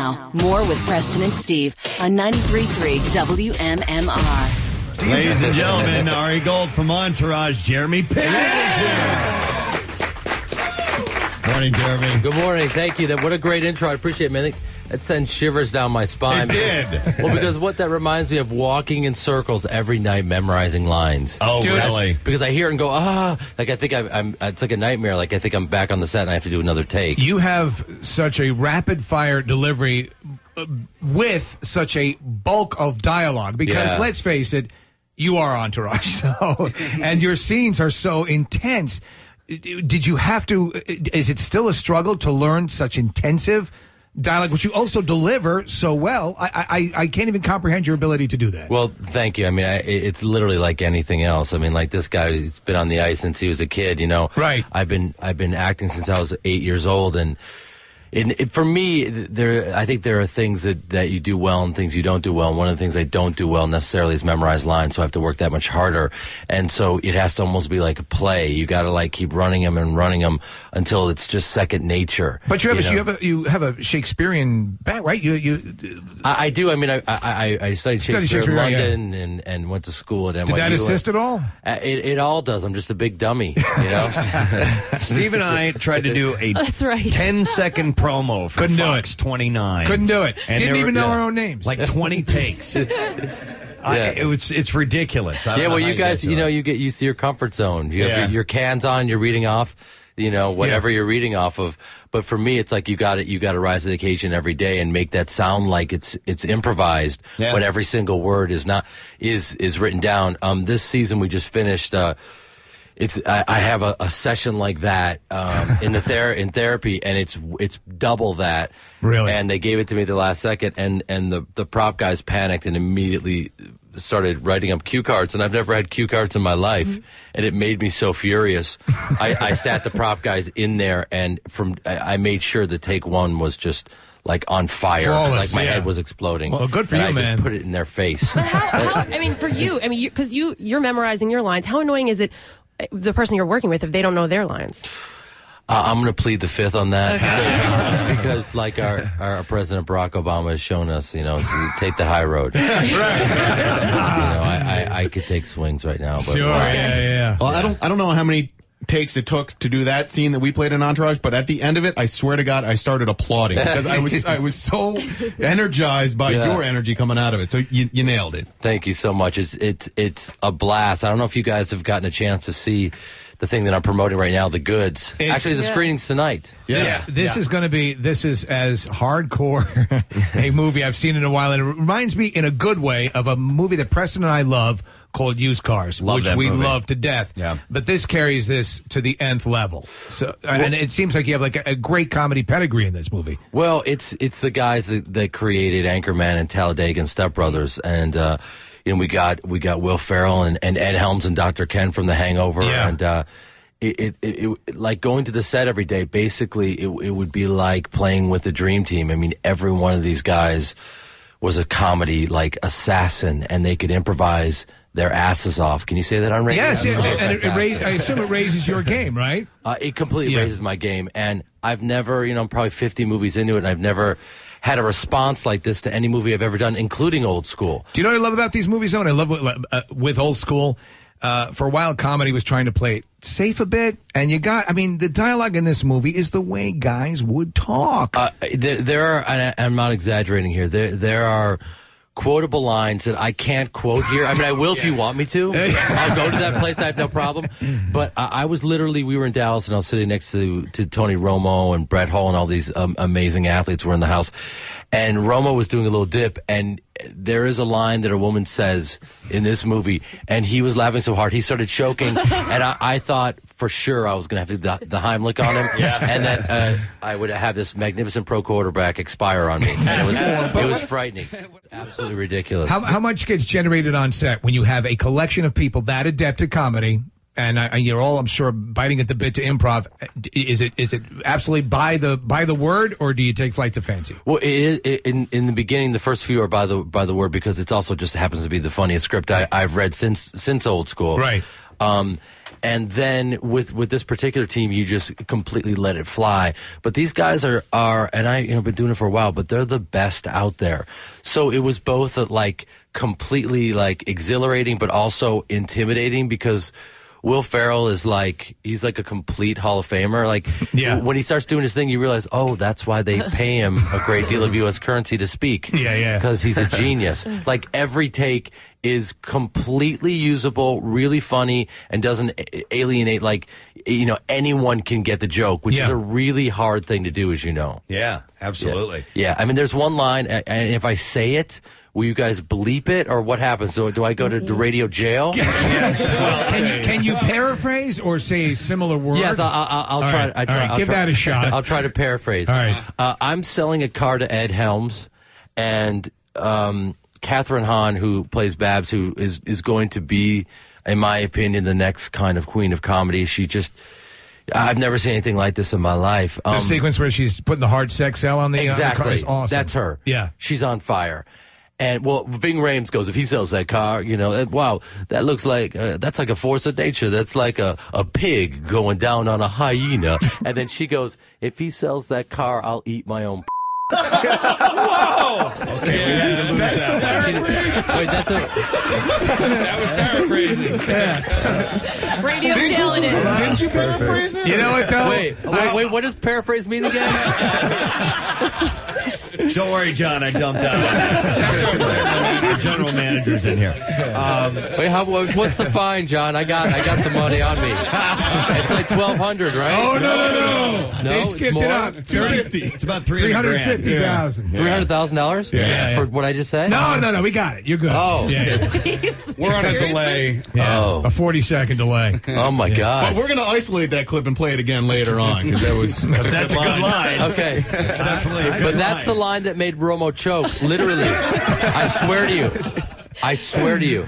Now, more with Preston and Steve on 93.3 WMMR. Ladies and gentlemen, Ari Gold from Entourage, Jeremy Piven is here. Morning, Jeremy. Good morning. Thank you. What a great intro. I appreciate it, man. That sends shivers down my spine. It did. Well, because what that reminds me of walking in circles every night memorizing lines. Oh, Dude, really? Because I hear it and go, like I think I'm it's like a nightmare. Like I think I'm back on the set and I have to do another take. You have such a rapid-fire delivery with such a bulk of dialogue because, let's face it, you are Entourage. So, and your scenes are so intense. Did you have to, is it still a struggle to learn such intensive dialogue, which you also deliver so well? I can't even comprehend your ability to do that. Well, thank you. I mean, it's literally like anything else. I mean, like this guy, he's been on the ice since he was a kid, you know. Right. I've been acting since I was 8 years old, and for me, I think there are things that you do well and things you don't do well. And one of the things I don't do well necessarily is memorize lines, so I have to work that much harder. And so it has to almost be like a play. You got to like keep running them until it's just second nature. But you have a Shakespearean background, right? I do. I mean, I studied Shakespeare in London and went to school at NYU. Did that assist at all? It all does. I'm just a big dummy, you know. Steve and I tried to do a 10-second promo for Fox 29. Couldn't do it. And didn't even know our own names. Like 20 takes. It's ridiculous. You guys, you get used to your comfort zone. You have your cans on, you're reading off, whatever you're reading off of. But for me, it's like you got to rise to the occasion every day and make that sound like it's improvised when every single word is written down. This season we just finished. I have a session like that in therapy, and it's double that. Really? And they gave it to me the last second, and the prop guys panicked and immediately started writing up cue cards, and I've never had cue cards in my life, and it made me so furious. I sat the prop guys in there, and I made sure the take one was just like on fire. Flawless, like my head was exploding. Well, good for and you, I man. just put it in their face. But how I mean, for you, because you're memorizing your lines, how annoying is it the person you're working with if they don't know their lines? I'm going to plead the fifth on that because like our President Barack Obama has shown us, to take the high road. I could take swings right now. But sure, yeah. Well, I don't know how many takes it took to do that scene that we played in Entourage, but at the end of it, I swear to God, I started applauding because I was so energized by your energy coming out of it. So you nailed it. Thank you so much. It's a blast. I don't know if you guys have gotten a chance to see the thing that I'm promoting right now, The Goods. Actually, the screening's tonight. This is going to be, this is as hardcore a movie I've seen in a while, and it reminds me in a good way of a movie that Preston and I love called Used Cars, which we love to death. Yeah. But this carries this to the nth level. So, and it seems like you have like a great comedy pedigree in this movie. Well, it's the guys that created Anchorman and Talladega and Step Brothers, and we got Will Ferrell and Ed Helms and Dr. Ken from The Hangover, and it like going to the set every day. Basically, it would be like playing with the dream team. I mean, every one of these guys was a comedy like assassin, and they could improvise their asses off. Can you say that on radio? Yes, I assume it raises your game, right? It completely raises my game, and I've never, I'm probably 50 movies into it, and I've never had a response like this to any movie I've ever done, including Old School. Do you know what I love about these movies, though? And I love with Old School, for a while, comedy was trying to play it safe a bit, and the dialogue in this movie is the way guys would talk. There are, and I'm not exaggerating here, there are quotable lines that I can't quote here. I mean, I will if you want me to. I'll go to that place. I have no problem. But I was literally, we were in Dallas, and I was sitting next to Tony Romo and Brett Hull, and all these amazing athletes were in the house. And Romo was doing a little dip, and there is a line that a woman says in this movie, and he was laughing so hard he started choking, and I thought for sure I was going to have to do the Heimlich on him, and that I would have this magnificent pro quarterback expire on me. And it was frightening. Absolutely ridiculous. How much gets generated on set when you have a collection of people that adept at comedy? And you're all, I'm sure, biting at the bit to improv. Is it absolutely by the word, or do you take flights of fancy? Well, in the beginning, the first few are by the word, because it's also just happens to be the funniest script I've read since Old School. Right. And then with this particular team, you just completely let it fly. But these guys are and I been doing it for a while, but they're the best out there. So it was both like completely like exhilarating, but also intimidating because Will Ferrell is he's like a complete Hall of Famer. Like when he starts doing his thing, you realize, oh, that's why they pay him a great deal of U.S. currency to speak. Yeah. Because he's a genius. Like every take is completely usable, really funny, and doesn't alienate. Like, anyone can get the joke, which is a really hard thing to do, as you know. Yeah, absolutely. Yeah. I mean, there's one line, and if I say it, will you guys bleep it, or what happens? So do I go to radio jail? Can you paraphrase or say a similar word? Yes, I'll try. Right. Give that a shot. I'll try to paraphrase. All right. I'm selling a car to Ed Helms, and Catherine Hahn, who plays Babs, who is going to be, in my opinion, the next kind of queen of comedy. I've never seen anything like this in my life. The sequence where she's putting the hard sex sell on the car is awesome. That's her. Yeah. She's on fire. And, Ving Rhames goes, if he sells that car, wow, that looks like, that's like a force of nature. That's like a pig going down on a hyena. And then she goes, if he sells that car, I'll eat my own Whoa! Okay, that's the paraphrase. Wait, that was paraphrasing. Yeah. Radio jail it is. Didn't you paraphrase it? You know what, though? Wait, what does paraphrase mean again? Don't worry, John, I dumped out. Our general manager's in here. Wait, what's the fine, John? I got some money on me. It's like $1,200, right? Oh, no. They skipped it up. $250. It's about $350,000. $300,000? Yeah. For what I just said? No. We got it. You're good. Oh. Yeah. We're on a delay. Yeah. Oh. A 40-second delay. Oh, my God. But we're going to isolate that clip and play it again later on because that's a good line. Okay. It's definitely a good But that's the line that made Romo choke. Literally. I swear to you.